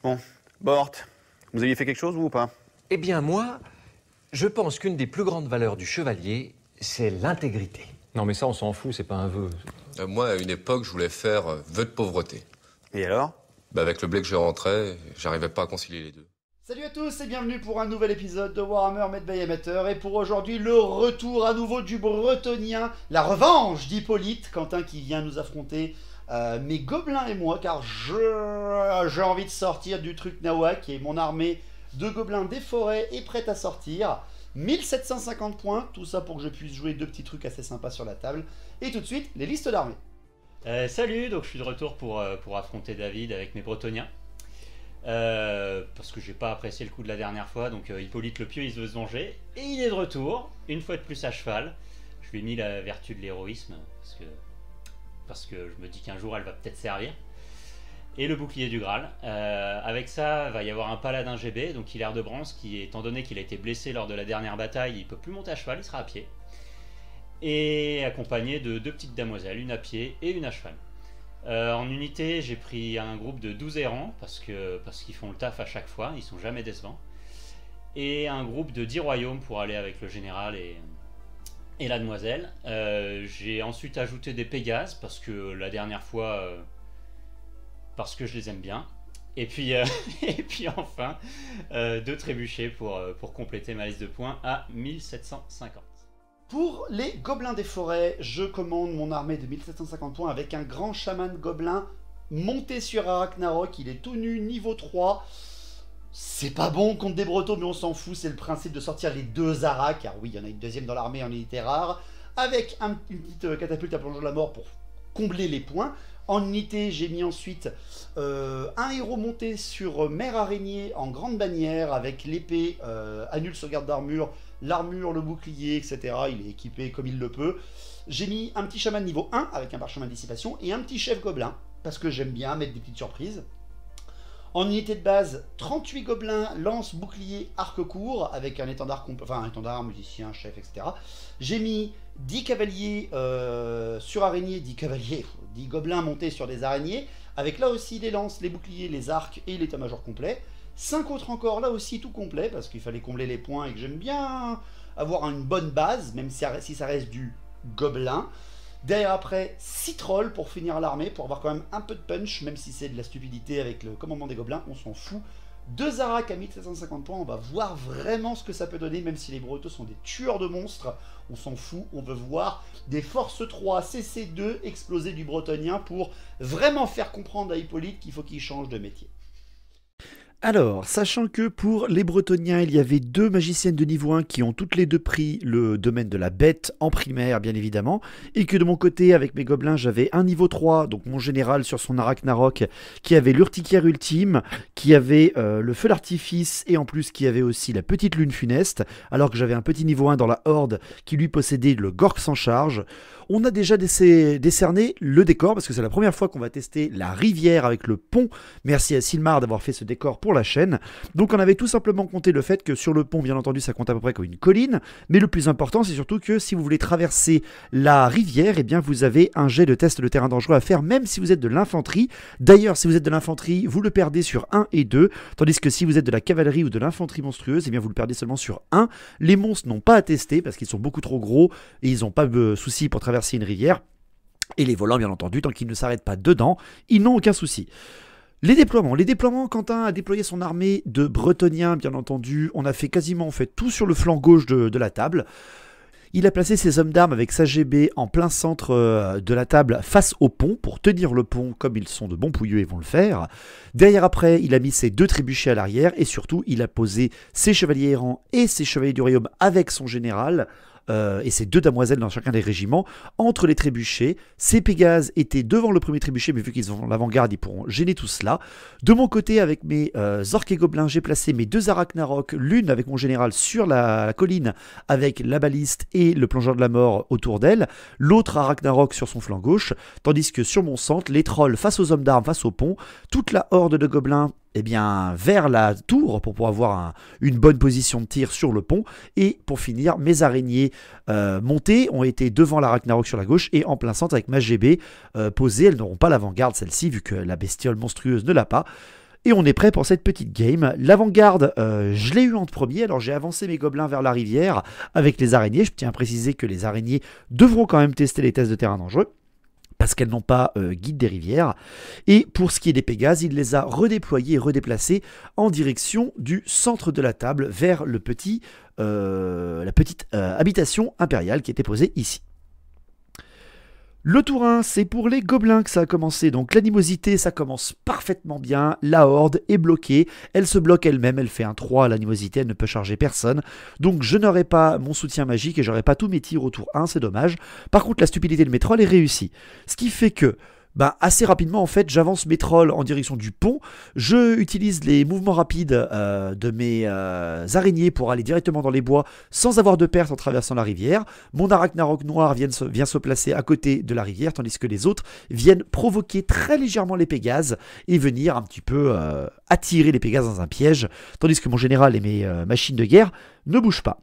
Bon, Bort, vous aviez fait quelque chose, vous, ou pas? Eh bien, moi, je pense qu'une des plus grandes valeurs du chevalier, c'est l'intégrité. Non mais ça on s'en fout, c'est pas un vœu. Moi, à une époque, je voulais faire vœu de pauvreté. Et alors? Avec le blé que je rentrais, j'arrivais pas à concilier les deux. Salut à tous et bienvenue pour un nouvel épisode de Warhammer Made by Amateur. Et pour aujourd'hui, le retour à nouveau du Bretonien, la revanche d'Hippolyte, Quentin qui vient nous affronter mes gobelins et moi, car j'ai envie de sortir du truc Nawak et mon armée de gobelins des forêts est prête à sortir. 1750 points, tout ça pour que je puisse jouer deux petits trucs assez sympas sur la table. Et tout de suite, les listes d'armées. Salut, donc je suis de retour pour affronter David avec mes Bretoniens. Parce que j'ai pas apprécié le coup de la dernière fois, donc Hippolyte le Pieux il veut se venger. Et il est de retour, une fois de plus à cheval. Je lui ai mis la vertu de l'héroïsme, parce que je me dis qu'un jour elle va peut-être servir. Et le bouclier du Graal. Avec ça, va y avoir un paladin GB, donc Hilaire de Brance, qui, étant donné qu'il a été blessé lors de la dernière bataille, il peut plus monter à cheval, il sera à pied. Et accompagné de deux petites damoiselles, une à pied et une à cheval. En unité, j'ai pris un groupe de 12 errants, parce qu'ils font le taf à chaque fois, ils sont jamais décevants. Et un groupe de 10 royaumes pour aller avec le général et la demoiselle. J'ai ensuite ajouté des Pégases, parce que la dernière fois... parce que je les aime bien. Et puis, et puis enfin, deux trébuchets pour compléter ma liste de points à 1750. Pour les gobelins des forêts, je commande mon armée de 1750 points avec un grand chaman gobelin monté sur Arachnarok. Il est tout nu, niveau 3. C'est pas bon contre des bretons, mais on s'en fout. C'est le principe de sortir les deux Arak, car oui, il y en a une deuxième dans l'armée en unité rare, avec une petite catapulte à plongeon de la mort pour combler les points. En unité, j'ai mis ensuite un héros monté sur Mère Araignée en grande bannière avec l'épée, annule sauvegarde d'armure, l'armure, le bouclier, etc. Il est équipé comme il le peut. J'ai mis un petit chaman niveau 1 avec un parchemin de dissipation et un petit chef gobelin parce que j'aime bien mettre des petites surprises. En unité de base, 38 gobelins, lance, bouclier, arc court, avec un étendard, un étendard, musicien, chef, etc. J'ai mis 10 cavaliers sur araignées, 10 cavaliers, 10 gobelins montés sur des araignées, avec là aussi les lances, les boucliers, les arcs et l'état-major complet. 5 autres encore, là aussi tout complet, parce qu'il fallait combler les points et que j'aime bien avoir une bonne base, même si ça reste du gobelin. Derrière après, 6 trolls pour finir l'armée, pour avoir quand même un peu de punch, même si c'est de la stupidité avec le commandement des gobelins, on s'en fout. 2 Arak à 1750 points, on va voir vraiment ce que ça peut donner, même si les Bretons sont des tueurs de monstres, on s'en fout, on veut voir des forces 3, CC2 exploser du bretonien pour vraiment faire comprendre à Hippolyte qu'il faut qu'il change de métier. Alors, sachant que pour les Bretoniens, il y avait deux magiciennes de niveau 1 qui ont toutes les deux pris le domaine de la bête en primaire, bien évidemment, et que de mon côté, avec mes gobelins, j'avais un niveau 3, donc mon général sur son Arachnarok, qui avait l'urticaire ultime, qui avait le feu d'artifice, et en plus qui avait aussi la petite lune funeste, alors que j'avais un petit niveau 1 dans la horde qui lui possédait le Gork sans charge. On a déjà décerné le décor, parce que c'est la première fois qu'on va tester la rivière avec le pont. Merci à Silmar d'avoir fait ce décor pour la chaîne. Donc on avait tout simplement compté le fait que sur le pont, bien entendu, ça compte à peu près comme une colline. Mais le plus important, c'est surtout que si vous voulez traverser la rivière, eh bien vous avez un jet de test de terrain dangereux à faire, même si vous êtes de l'infanterie. D'ailleurs, si vous êtes de l'infanterie, vous le perdez sur 1 et 2. Tandis que si vous êtes de la cavalerie ou de l'infanterie monstrueuse, eh bien vous le perdez seulement sur 1. Les monstres n'ont pas à tester parce qu'ils sont beaucoup trop gros et ils n'ont pas de souci pour traverser une rivière, et les volants bien entendu, tant qu'ils ne s'arrêtent pas dedans, ils n'ont aucun souci. Les déploiements, Quentin a déployé son armée de Bretoniens, bien entendu, on a fait quasiment tout sur le flanc gauche de la table. Il a placé ses hommes d'armes avec sa GB en plein centre de la table face au pont pour tenir le pont comme ils sont de bons pouilleux et vont le faire. Derrière après, il a mis ses deux trébuchets à l'arrière et surtout il a posé ses chevaliers errants et ses chevaliers du royaume avec son général et ses deux damoiselles dans chacun des régiments entre les trébuchets. Ces Pégases étaient devant le premier trébuchet, mais vu qu'ils ont l'avant-garde, ils pourront gêner tout cela. De mon côté, avec mes orques et gobelins, j'ai placé mes deux Arachnarok, l'une avec mon général sur la colline avec la baliste et le plongeur de la mort autour d'elle, l'autre Arachnarok sur son flanc gauche, tandis que sur mon centre, les trolls face aux hommes d'armes, face au pont, toute la horde de gobelins vers la tour pour pouvoir avoir une bonne position de tir sur le pont. Et pour finir, mes araignées montées ont été devant la Ragnarok sur la gauche et en plein centre avec ma GB posée. Elles n'auront pas l'avant-garde, celle-ci, vu que la bestiole monstrueuse ne l'a pas. Et on est prêt pour cette petite game. L'avant-garde, je l'ai eu en premier, alors j'ai avancé mes gobelins vers la rivière avec les araignées. Je tiens à préciser que les araignées devront quand même tester les tests de terrain dangereux, parce qu'elles n'ont pas guide des rivières. Et pour ce qui est des Pégases, il les a redéployés et redéplacés en direction du centre de la table, vers la petite habitation impériale qui était posée ici. Le tour 1, c'est pour les gobelins que ça a commencé. Donc l'animosité, ça commence parfaitement bien. La horde est bloquée. Elle se bloque elle-même. Elle fait un 3 à l'animosité. Elle ne peut charger personne. Donc je n'aurai pas mon soutien magique et j'aurai pas tous mes tirs au tour 1. C'est dommage. Par contre, la stupidité de mes trolls est réussie. Ce qui fait que assez rapidement, en fait, j'avance mes trolls en direction du pont. Je utilise les mouvements rapides de mes araignées pour aller directement dans les bois sans avoir de perte en traversant la rivière. Mon Arachnarok noir vient se placer à côté de la rivière, tandis que les autres viennent provoquer très légèrement les Pégases et venir un petit peu attirer les Pégases dans un piège, tandis que mon général et mes machines de guerre ne bougent pas.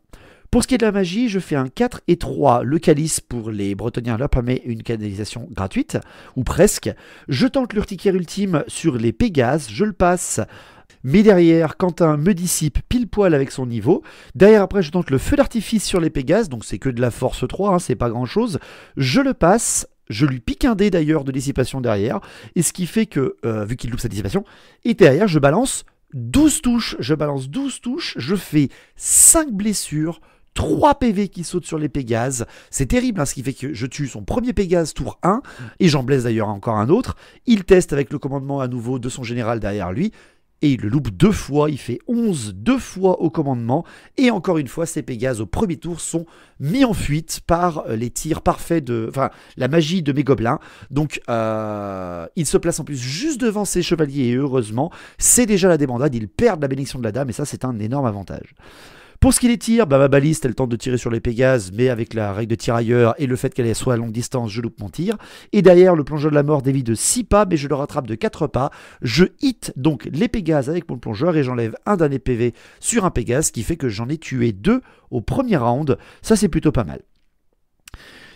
Pour ce qui est de la magie, je fais un 4 et 3. Le calice pour les Bretoniens leur permet une canalisation gratuite, ou presque. Je tente l'urticaire ultime sur les Pégases, je le passe. Mais derrière, Quentin me dissipe pile poil avec son niveau. Derrière, après, je tente le feu d'artifice sur les Pégases, donc c'est que de la force 3, c'est pas grand chose. Je le passe. Je lui pique un dé d'ailleurs de dissipation derrière. Et ce qui fait que, vu qu'il loupe sa dissipation, et derrière, je balance 12 touches. Je fais 5 blessures. 3 PV qui sautent sur les Pégases, c'est terrible, ce qui fait que je tue son premier Pégase tour 1, et j'en blesse d'ailleurs encore un autre. Il teste avec le commandement à nouveau de son général derrière lui, et il le loupe 2 fois, il fait 11 2 fois au commandement, et encore une fois, ces Pégases au premier tour sont mis en fuite par les tirs parfaits la magie de mes gobelins. Donc il se place en plus juste devant ses chevaliers, et heureusement, c'est déjà la débandade, ils perdent la bénédiction de la dame, et ça c'est un énorme avantage. Pour ce qui est des tirs, ma baliste, elle tente de tirer sur les Pégases, mais avec la règle de tirailleur et le fait qu'elle soit à longue distance, je loupe mon tir. Et derrière, le plongeur de la mort dévie de 6 pas, mais je le rattrape de 4 pas. Je hit donc les Pégases avec mon plongeur et j'enlève un dernier PV sur un Pégase, ce qui fait que j'en ai tué 2 au premier round. Ça, c'est plutôt pas mal.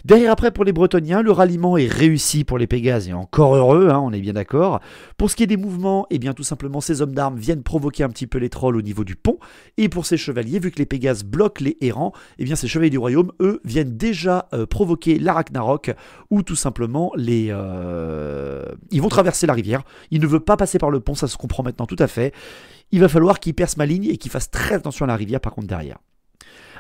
Derrière après pour les Bretoniens, le ralliement est réussi pour les Pégases et encore heureux, on est bien d'accord. Pour ce qui est des mouvements, eh bien tout simplement ces hommes d'armes viennent provoquer un petit peu les trolls au niveau du pont. Et pour ces chevaliers, vu que les Pégases bloquent les errants, eh bien ces chevaliers du royaume, eux, viennent déjà provoquer l'Arachnarok ou tout simplement ils vont traverser la rivière. Ils ne veulent pas passer par le pont, ça se comprend maintenant tout à fait. Il va falloir qu'ils percent ma ligne et qu'ils fassent très attention à la rivière par contre derrière.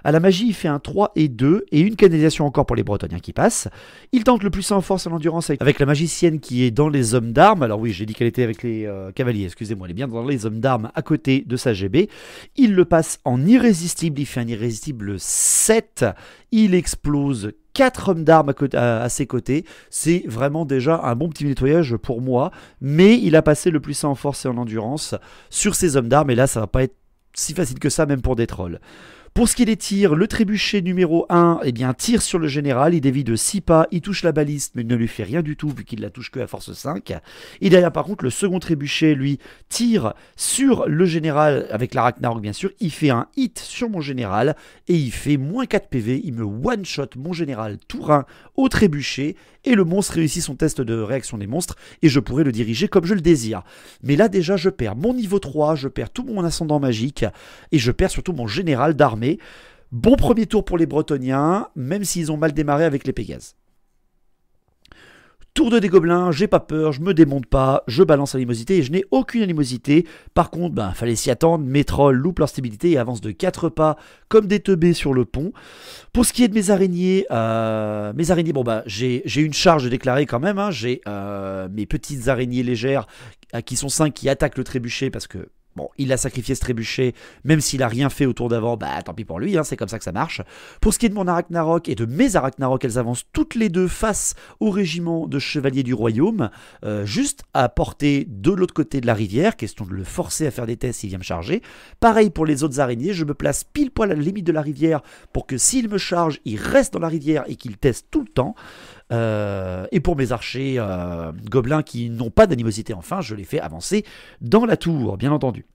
À la magie, il fait un 3 et 2 et une canalisation encore pour les Bretoniens qui passent. Il tente le puissant en force et en endurance avec la magicienne qui est dans les hommes d'armes. Alors oui, j'ai dit qu'elle était avec les cavaliers, excusez-moi, elle est bien dans les hommes d'armes à côté de sa GB. Il le passe en irrésistible, il fait un irrésistible 7. Il explose 4 hommes d'armes à ses côtés. C'est vraiment déjà un bon petit nettoyage pour moi. Mais il a passé le puissant en force et en endurance sur ses hommes d'armes et là, ça va pas être si facile que ça, même pour des trolls. Pour ce qui est des tirs, le trébuchet numéro 1 tire sur le général, il dévie de 6 pas, il touche la baliste mais il ne lui fait rien du tout vu qu'il la touche que à force 5. Et derrière par contre le second trébuchet lui tire sur le général avec l'Arachnarok bien sûr, il fait un hit sur mon général et il fait moins 4 PV, il me one-shot mon général tour 1 au trébuchet et le monstre réussit son test de réaction des monstres et je pourrais le diriger comme je le désire. Mais là déjà je perds mon niveau 3, je perds tout mon ascendant magique et je perds surtout mon général d'armée. Bon premier tour pour les Bretoniens, même s'ils ont mal démarré avec les Pégases. Tour 2 des gobelins, j'ai pas peur, je me démonte pas, je balance l'animosité et je n'ai aucune animosité. Par contre, fallait s'y attendre, mes trolls loupent leur stabilité et avancent de 4 pas comme des teubés sur le pont. Pour ce qui est de mes araignées, j'ai une charge déclarée quand même. J'ai mes petites araignées légères qui sont 5 qui attaquent le trébuchet parce que bon, il a sacrifié ce trébuchet, même s'il a rien fait au tour d'avant, tant pis pour lui, c'est comme ça que ça marche. Pour ce qui est de mon Arachnarok et de mes Arachnarok, elles avancent toutes les deux face au régiment de chevaliers du royaume, juste à portée de l'autre côté de la rivière, question de le forcer à faire des tests s'il vient me charger. Pareil pour les autres araignées, je me place pile poil à la limite de la rivière pour que s'il me charge, il reste dans la rivière et qu'il teste tout le temps. Et pour mes archers gobelins qui n'ont pas d'animosité, enfin, je les fais avancer dans la tour, bien entendu.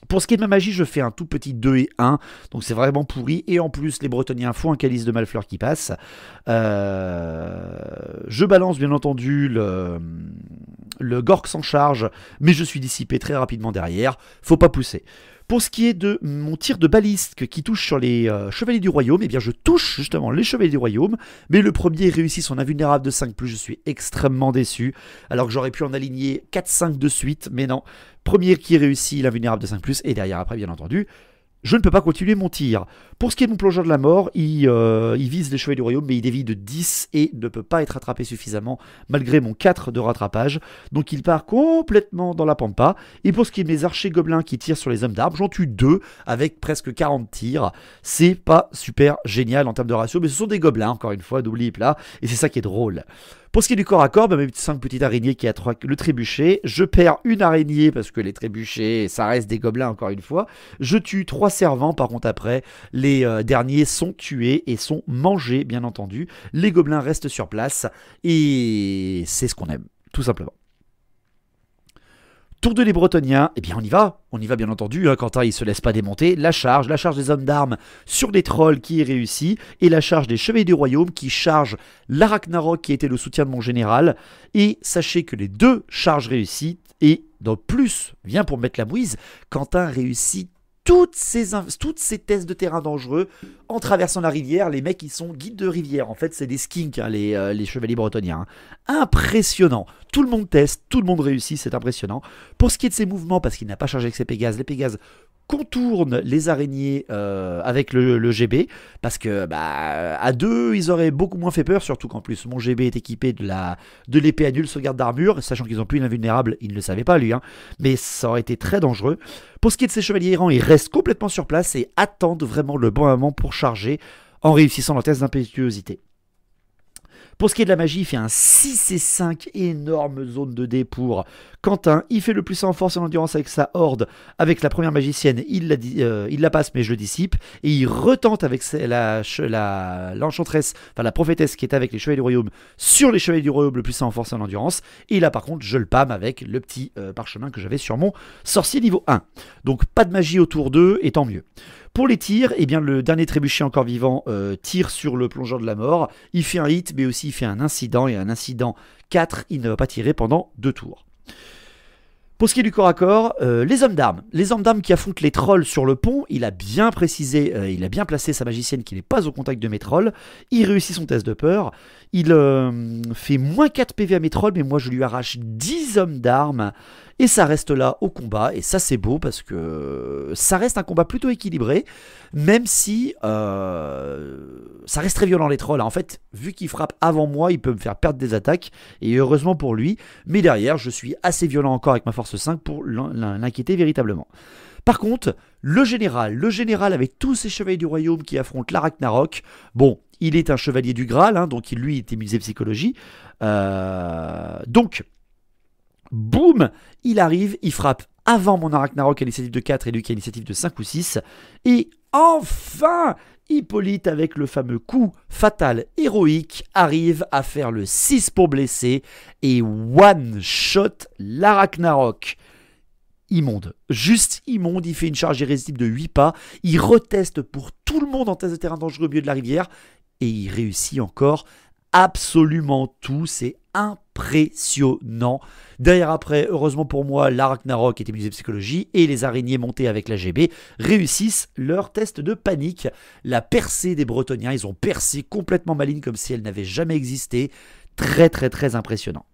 Pour ce qui est de ma magie, je fais un tout petit 2 et 1, donc c'est vraiment pourri. Et en plus, les Bretoniens font un calice de Malfleur qui passe. Je balance bien entendu le Gork s'en charge, mais je suis dissipé très rapidement derrière. Faut pas pousser. Pour ce qui est de mon tir de baliste qui touche sur les Chevaliers du Royaume, eh bien je touche justement les Chevaliers du Royaume, mais le premier réussit son invulnérable de 5+, je suis extrêmement déçu, alors que j'aurais pu en aligner 4-5 de suite, mais non. Premier qui réussit l'invulnérable de 5+, et derrière après bien entendu, je ne peux pas continuer mon tir. Pour ce qui est de mon plongeur de la mort, il vise les Chevaliers du Royaume, mais il dévie de 10 et ne peut pas être attrapé suffisamment, malgré mon 4 de rattrapage. Donc il part complètement dans la pampa. Et pour ce qui est de mes archers gobelins qui tirent sur les hommes d'arbre, j'en tue 2 avec presque 40 tirs. C'est pas super génial en termes de ratio, mais ce sont des gobelins, encore une fois, d'oubli plat, et c'est ça qui est drôle. Pour ce qui est du corps à corps, mes 5 petites araignées qui attraquent le trébuchet, je perds une araignée parce que les trébuchets, ça reste des gobelins encore une fois. Je tue 3 servants, par contre après, les derniers sont tués et sont mangés bien entendu. Les gobelins restent sur place et c'est ce qu'on aime, tout simplement. Tour de les Bretoniens, eh bien on y va bien entendu, hein, Quentin il se laisse pas démonter, la charge des hommes d'armes sur des trolls qui est réussie, et la charge des Chevaliers du Royaume qui charge l'Arachnarok qui était le soutien de mon général, et sachez que les 2 charges réussies, et dans plus, vient pour mettre la mouise, Quentin réussit toutes ces tests de terrain dangereux en traversant la rivière. Les mecs ils sont guides de rivière, en fait c'est des skinks hein, les chevaliers bretoniens, hein. Impressionnant, tout le monde teste, tout le monde réussit, c'est impressionnant. Pour ce qui est de ses mouvements, parce qu'il n'a pas chargé avec ses Pégases, les Pégases contournent les araignées avec le GB, parce que à 2 ils auraient beaucoup moins fait peur, surtout qu'en plus mon GB est équipé de l'épée à nulle sauvegarde d'armure, sachant qu'ils n'ont plus une invulnérable, il ne le savait pas lui, hein, mais ça aurait été très dangereux. Pour ce qui est de ces chevaliers errants, ils restent complètement sur place et attendent vraiment le bon moment pour charger en réussissant leur test d'impétuosité. Pour ce qui est de la magie, il fait un 6 et 5, énorme zone de dés pour Quentin. Il fait le plus en force et en endurance avec sa horde. Avec la première magicienne, il la passe mais je le dissipe. Et il retente avec l'enchanteresse, enfin la prophétesse qui est avec les Chevaliers du Royaume sur les Chevaliers du Royaume le plus en force et en endurance. Et là par contre, je le pâme avec le petit parchemin que j'avais sur mon sorcier niveau 1. Donc pas de magie autour d'eux et tant mieux. Pour les tirs, eh bien, le dernier trébuchet encore vivant tire sur le plongeur de la mort. Il fait un hit, mais aussi il fait un incident. Et un incident 4, il ne va pas tirer pendant 2 tours. Pour ce qui est du corps à corps, les hommes d'armes. Les hommes d'armes qui affrontent les trolls sur le pont, il a bien précisé, il a bien placé sa magicienne qui n'est pas au contact de mes trolls. Il réussit son test de peur. Il fait moins 4 PV à mes trolls, mais moi je lui arrache 10 hommes d'armes. Et ça reste là au combat, et ça c'est beau parce que ça reste un combat plutôt équilibré, même si ça reste très violent les trolls. En fait, vu qu'il frappe avant moi, il peut me faire perdre des attaques, et heureusement pour lui, mais derrière je suis assez violent encore avec ma force 5 pour l'inquiéter véritablement. Par contre, le général avec tous ces chevaliers du royaume qui affrontent l'Arachnarok, bon, il est un chevalier du Graal, hein, donc lui il était musée psychologie, donc... Boum, il arrive, il frappe avant mon Arachnarok à l'initiative de 4 et lui qui a l'initiative de 5 ou 6. Et enfin, Hippolyte avec le fameux coup fatal héroïque arrive à faire le 6 pour blesser et one-shot l'Arachnarok. Immonde, juste immonde, il fait une charge irrésistible de 8 pas, il reteste pour tout le monde en test de terrain dangereux au milieu de la rivière et il réussit encore absolument tout, c'est impressionnant. Derrière après, heureusement pour moi, l'Arachnarok était musée psychologie et les araignées montées avec la GB réussissent leur test de panique. La percée des Bretoniens, ils ont percé complètement maligne comme si elle n'avait jamais existé. Très très très impressionnant.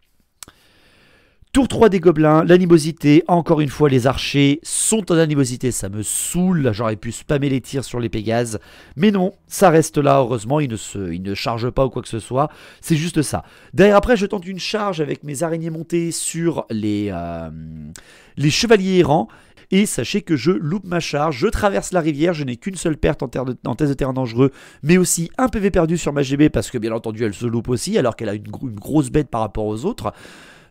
Tour 3 des gobelins, l'animosité, encore une fois les archers sont en animosité, ça me saoule, j'aurais pu spammer les tirs sur les Pégases, mais non, ça reste là, heureusement, ils ne chargent pas ou quoi que ce soit, c'est juste ça. Derrière après, je tente une charge avec mes araignées montées sur les chevaliers errants, et sachez que je loupe ma charge, je traverse la rivière, je n'ai qu'une seule perte en test de terrain dangereux, mais aussi un PV perdu sur ma GB, parce que bien entendu elle se loupe aussi, alors qu'elle a une grosse bête par rapport aux autres.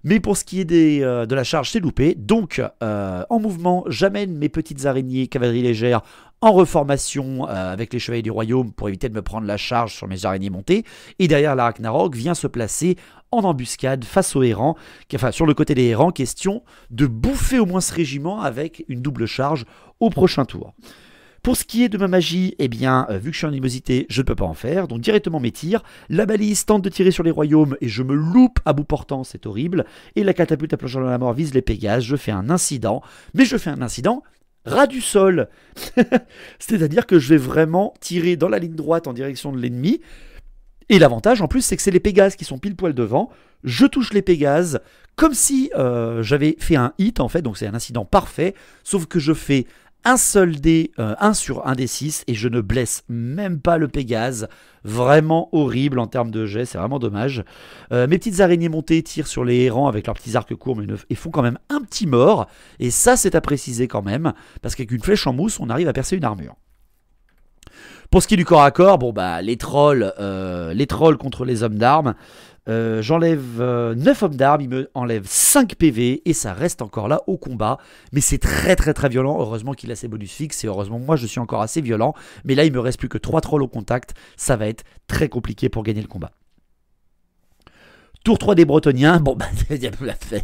Mais pour ce qui est de la charge, c'est loupé. Donc, en mouvement, j'amène mes petites araignées cavalerie légère en reformation avec les chevaliers du royaume pour éviter de me prendre la charge sur mes araignées montées. Et derrière, l'Arachnarok vient se placer en embuscade face aux errants, enfin sur le côté des errants, question de bouffer au moins ce régiment avec une double charge au prochain tour. Pour ce qui est de ma magie, eh bien, vu que je suis en animosité, je ne peux pas en faire. Donc directement mes tirs. La balise tente de tirer sur les royaumes et je me loupe à bout portant, c'est horrible. Et la catapulte à plongeant dans la mort vise les Pégases. Je fais un incident. Mais je fais un incident ras du sol. C'est-à-dire que je vais vraiment tirer dans la ligne droite en direction de l'ennemi. Et l'avantage en plus, c'est que c'est les Pégases qui sont pile poil devant. Je touche les Pégases comme si j'avais fait un hit en fait. Donc c'est un incident parfait. Sauf que je fais un seul dé, 1 sur 1 des 6, et je ne blesse même pas le Pégase. Vraiment horrible en termes de jet, c'est vraiment dommage. Mes petites araignées montées tirent sur les errants avec leurs petits arcs courts, mais ils font quand même un petit mort. Et ça, c'est à préciser quand même, parce qu'avec une flèche en mousse, on arrive à percer une armure. Pour ce qui est du corps à corps, bon bah les trolls contre les hommes d'armes. J'enlève 9 hommes d'armes, il me enlève 5 PV et ça reste encore là au combat. Mais c'est très très très violent. Heureusement qu'il a ses bonus fixes et heureusement moi je suis encore assez violent. Mais là il me reste plus que 3 trolls au contact. Ça va être très compliqué pour gagner le combat. Tour 3 des Bretoniens, bon bah,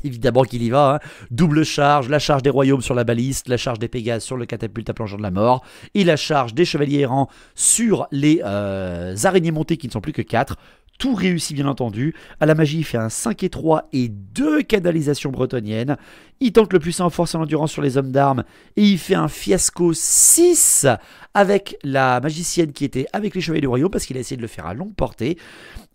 évidemment qu'il y va, hein. Double charge, la charge des royaumes sur la baliste, la charge des Pégases sur le catapulte à plongeon de la mort, et la charge des chevaliers errants sur les araignées montées qui ne sont plus que 4. Tout réussit bien entendu. À la magie, il fait un 5 et 3 et 2 canalisations bretonniennes. Il tente le puissant en force et en endurance sur les hommes d'armes. Et il fait un fiasco 6 avec la magicienne qui était avec les chevaliers du royaume parce qu'il a essayé de le faire à longue portée.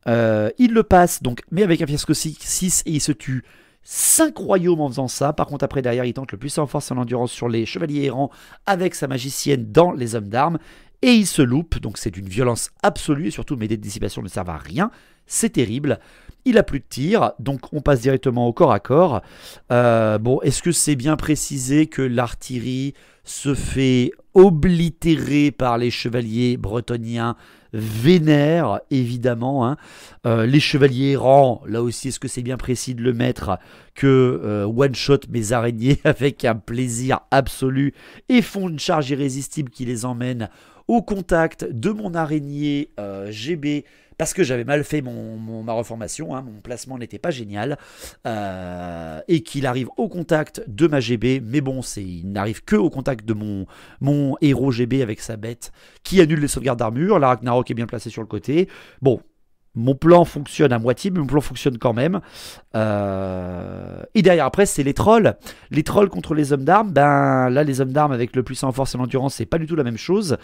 Il le passe, donc, mais avec un fiasco 6 et il se tue 5 royaumes en faisant ça. Par contre, après, derrière, il tente le puissant en force et en endurance sur les chevaliers errants avec sa magicienne dans les hommes d'armes. Et il se loupe, donc c'est d'une violence absolue, et surtout mes dés de dissipation ne servent à rien, c'est terrible. Il a plus de tir, donc on passe directement au corps à corps. Bon, est-ce que c'est bien précisé que l'artillerie se fait oblitérer par les chevaliers bretoniens vénères, évidemment, hein. Les chevaliers errants, là aussi, est-ce que c'est bien précis de le mettre que one-shot mes araignées avec un plaisir absolu et font une charge irrésistible qui les emmène au contact de mon araignée GB parce que j'avais mal fait ma reformation, hein, mon placement n'était pas génial, et qu'il arrive au contact de ma GB, mais bon, il n'arrive que au contact de mon héros GB avec sa bête qui annule les sauvegardes d'armure. La Ragnarok est bien placée sur le côté. Bon, mon plan fonctionne à moitié, mais mon plan fonctionne quand même. Et derrière, après, c'est les trolls. Les trolls contre les hommes d'armes. Ben là, les hommes d'armes avec le puissant en force et l'endurance, c'est pas du tout la même chose.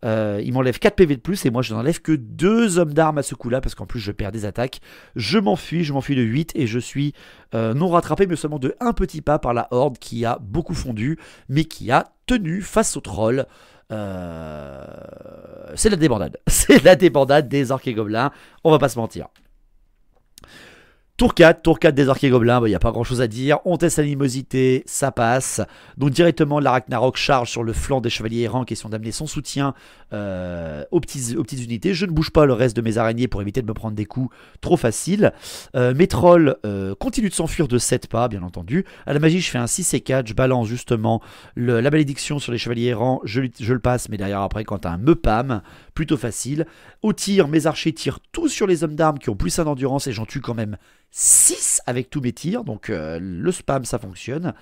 Ils m'enlèvent 4 PV de plus et moi, je n'enlève que 2 hommes d'armes à ce coup-là parce qu'en plus, je perds des attaques. Je m'enfuis de 8 et je suis non rattrapé, mais seulement de un petit pas par la horde qui a beaucoup fondu, mais qui a tenu face aux trolls. C'est la débandade. C'est la débandade des orques et gobelins. On va pas se mentir. Tour 4 des orques et gobelins, il n'y a pas grand chose à dire. On teste l'animosité, ça passe. Donc directement, la Ragnarok charge sur le flanc des chevaliers errants qui sont d'amener son soutien aux petites unités. Je ne bouge pas le reste de mes araignées pour éviter de me prendre des coups trop faciles. Mes trolls continuent de s'enfuir de 7 pas, bien entendu. À la magie, je fais un 6 et 4. Je balance justement la malédiction sur les chevaliers errants. Je le passe, mais derrière, après, quand un me pam, plutôt facile. Au tir, mes archers tirent tous sur les hommes d'armes qui ont plus 1 d'endurance et j'en tue quand même 6 avec tous mes tirs, donc le spam ça fonctionne.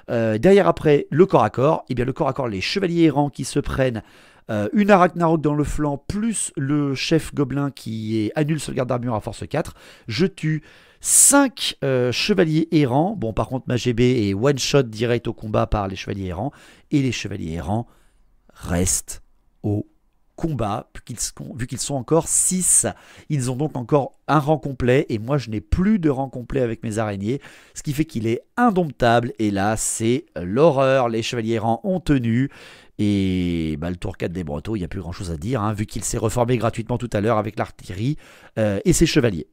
Derrière après le corps à corps, et bien le corps à corps, les chevaliers errants qui se prennent une Ragnarok dans le flanc, plus le chef gobelin qui annule sauvegarde d'armure à force 4. Je tue 5 chevaliers errants. Bon, par contre ma GB est one shot direct au combat par les chevaliers errants, et les chevaliers errants restent au combat, vu qu'ils sont encore 6. Ils ont donc encore un rang complet et moi je n'ai plus de rang complet avec mes araignées, ce qui fait qu'il est indomptable et là c'est l'horreur. Les chevaliers errants ont tenu et le tour 4 des Bretons, il n'y a plus grand chose à dire, hein, vu qu'il s'est reformé gratuitement tout à l'heure avec l'artillerie et ses chevaliers.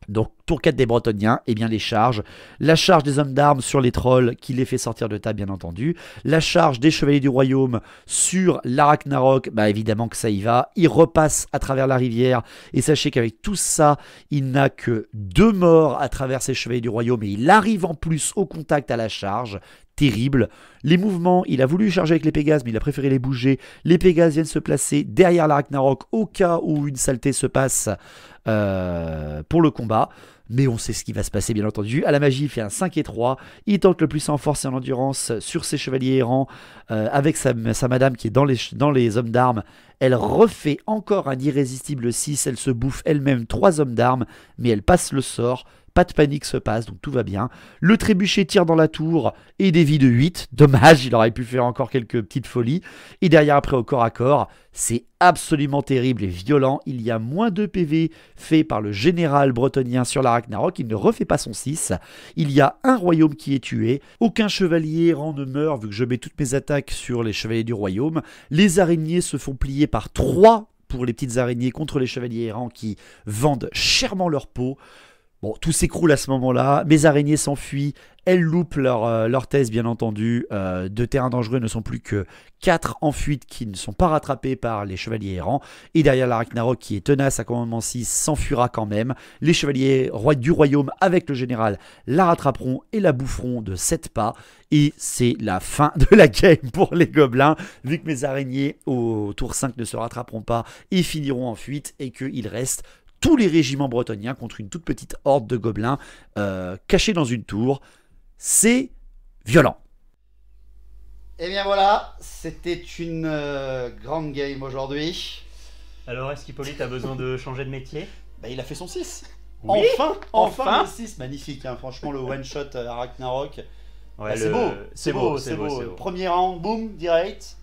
Donc tour 4 des Bretoniens, et bien les charges. La charge des hommes d'armes sur les trolls qui les fait sortir de table bien entendu. La charge des chevaliers du royaume sur la Ragnarok, évidemment que ça y va. Il repasse à travers la rivière et sachez qu'avec tout ça, il n'a que 2 morts à travers ces chevaliers du royaume et il arrive en plus au contact à la charge. Terrible. Les mouvements, il a voulu charger avec les Pégases, mais il a préféré les bouger. Les Pégases viennent se placer derrière la Ragnarok au cas où une saleté se passe pour le combat. mais on sait ce qui va se passer bien entendu. À la magie, il fait un 5 et 3. Il tente le plus en force et en endurance sur ses chevaliers errants avec sa madame qui est dans les hommes d'armes. Elle refait encore un irrésistible 6. Elle se bouffe elle-même 3 hommes d'armes, mais elle passe le sort. Pas de panique se passe, donc tout va bien. Le trébuchet tire dans la tour et des vies de 8. Dommage, il aurait pu faire encore quelques petites folies. Et derrière, après, au corps à corps, c'est absolument terrible et violent. Il y a moins 2 PV fait par le général bretonien sur la Ragnarok. Il ne refait pas son 6. Il y a un royaume qui est tué. Aucun chevalier errant ne meurt, vu que je mets toutes mes attaques sur les chevaliers du royaume. Les araignées se font plier par 3 pour les petites araignées contre les chevaliers errants qui vendent chèrement leur peau. Bon, tout s'écroule à ce moment-là, mes araignées s'enfuient, elles loupent leur thèse bien entendu, de terrain dangereux ne sont plus que 4 en fuite qui ne sont pas rattrapés par les chevaliers errants, et derrière la Ragnarok qui est tenace à commandement 6 s'enfuira quand même, les chevaliers du royaume avec le général la rattraperont et la boufferont de 7 pas, et c'est la fin de la game pour les gobelins, vu que mes araignées au tour 5 ne se rattraperont pas et finiront en fuite, et qu'il reste tous les régiments bretoniens contre une toute petite horde de gobelins cachés dans une tour. C'est violent. Et bien voilà, c'était une grande game aujourd'hui. Alors, est-ce qu'Hippolyte a besoin de changer de métier? Bah, il a fait son 6. Oui, Enfin le 6, magnifique, hein. Franchement le one shot à Ragnarok. Ouais, Bah, c'est beau. Premier round, boum, direct.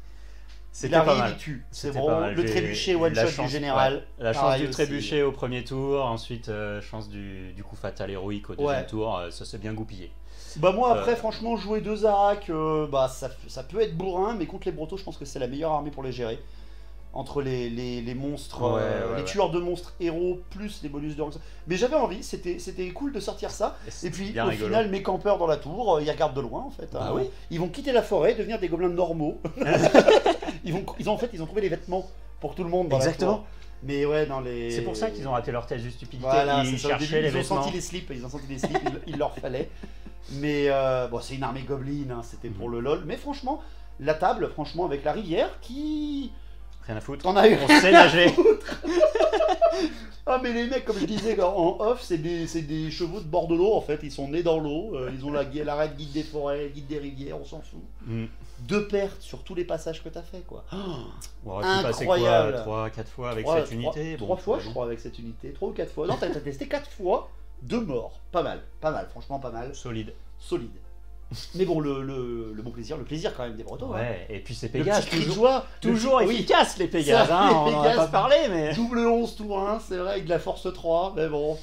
Il C'était arrive, pas mal. il tue. C'est C'était bon. pas mal. Le trébuchet one La shot chance, du général. ouais. La chance Pareil du aussi. trébuchet au premier tour, ensuite chance du coup fatal héroïque au deuxième Ouais. tour, ça s'est bien goupillé. Bah moi après franchement jouer 2 Arak, bah ça peut être bourrin, mais contre les Bretos je pense que c'est la meilleure armée pour les gérer. Entre les monstres, les tueurs de monstres héros plus les bonus de rank. Mais j'avais envie, c'était cool de sortir ça. Et puis bien au rigolo. final mes campeurs dans la tour, ils regardent de loin en fait. Bah hein. oui. Ils vont quitter la forêt, devenir des gobelins normaux. ils ont trouvé les vêtements pour tout le monde dans Exactement. la tour. Mais ouais dans les. C'est pour ça qu'ils ont raté leur thèse de stupidité. Voilà, ils c'est ça, au cherchaient début, les vêtements. ils ont senti les slips, il leur fallait. Mais bon, c'est une armée gobeline, hein, c'était pour le lol. Mais franchement, la table, franchement, avec la rivière qui. Rien à foutre. T'en as eu. On sait nager. Ah, mais les mecs, comme je disais en off, c'est des chevaux de bord de l'eau en fait. Ils sont nés dans l'eau, ils ont la règle guide des forêts, guide des rivières, on s'en fout. 2 pertes sur tous les passages que t'as fait quoi. On aurait pu passer Incroyable. quoi 3-4 fois avec Ouais, cette unité. 3 fois, je crois, avec cette unité. 3 ou 4 fois. Non, t'as testé 4 fois, 2 morts. Pas mal, franchement pas mal. Solide. Solide. Mais bon, le bon plaisir, le plaisir quand même des Bretons. hein. Ouais, et puis c'est Le Pégase, petit cri de toujours, joie, toujours le petit- efficace les Pégases, Ça, hein, les on n'en a Pégases. pas parlé, mais... Double 11 tour 1, c'est vrai, avec de la force 3, mais bon.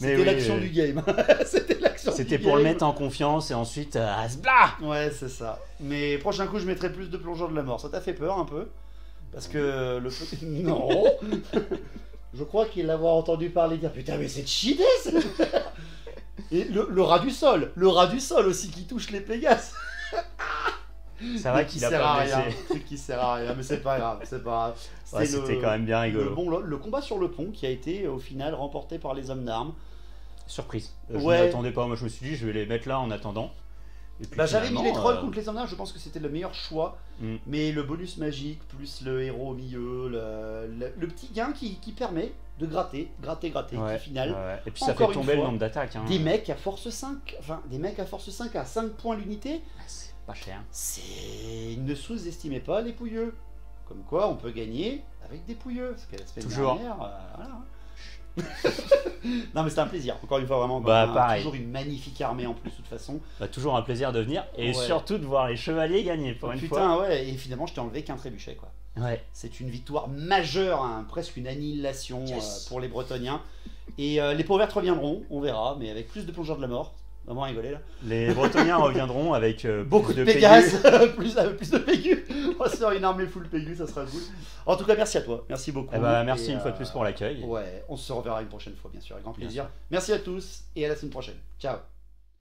Mais C'était oui, l'action oui. du game. C'était l'action du C'était game. pour le mettre en confiance et ensuite Asbla. Ouais, c'est ça. Mais prochain coup, je mettrai plus de plongeurs de la mort. Ça t'a fait peur un peu? Parce que le. Non. Je crois qu'il l'avoir entendu parler dire putain, mais c'est cheaté ça. Et le rat du sol. Le rat du sol aussi qui touche les Pégases. C'est vrai qu'il a sert pas à blessé. rien. Truc qui sert à rien, mais c'est pas grave. C'est pas grave. Ouais, c'était quand même bien rigolo. Le combat sur le pont qui a été au final remporté par les hommes d'armes. Surprise. Je Ouais. ne m'attendais pas, moi je me suis dit je vais les mettre là en attendant. Et puis, Bah, j'avais mis les finalement, trolls contre les hommes d'armes, je pense que c'était le meilleur choix. Mm. Mais le bonus magique, plus le héros au milieu, le petit gain qui permet de gratter, Ouais, qui final. ouais. Et puis ça Encore fait une tomber le fois, nombre d'attaques. Hein. Des mecs à force 5, enfin des mecs à force 5 à 5 points l'unité, C'est pas cher. c'est. Ne sous-estimez pas les pouilleux. Comme quoi on peut gagner avec des pouilleux. Parce que la semaine Toujours. dernière, voilà. Non mais c'était un plaisir, encore une fois vraiment. Bah, pareil. Toujours une magnifique armée en plus de toute façon. Bah, toujours un plaisir de venir et Ouais. surtout de voir les chevaliers gagner pour une Putain ouais, et finalement je t'ai enlevé qu'un trébuchet quoi. fois. Ouais. C'est une victoire majeure, hein, presque une annihilation Yes. pour les Bretoniens. Et les pauvertes reviendront, on verra, mais avec plus de plongeurs de la mort. Vraiment rigoler là. Les Bretoniens reviendront avec Beaucoup de Pégus. Pégases, plus de Pégus. On va se faire une armée full Pégus, ça sera cool. En tout cas, merci à toi, merci beaucoup. Eh bah, merci Et, une fois de plus pour l'accueil. Ouais, on se reverra une prochaine fois, bien sûr, avec grand Bien plaisir. Merci à tous et à la semaine prochaine. Ciao.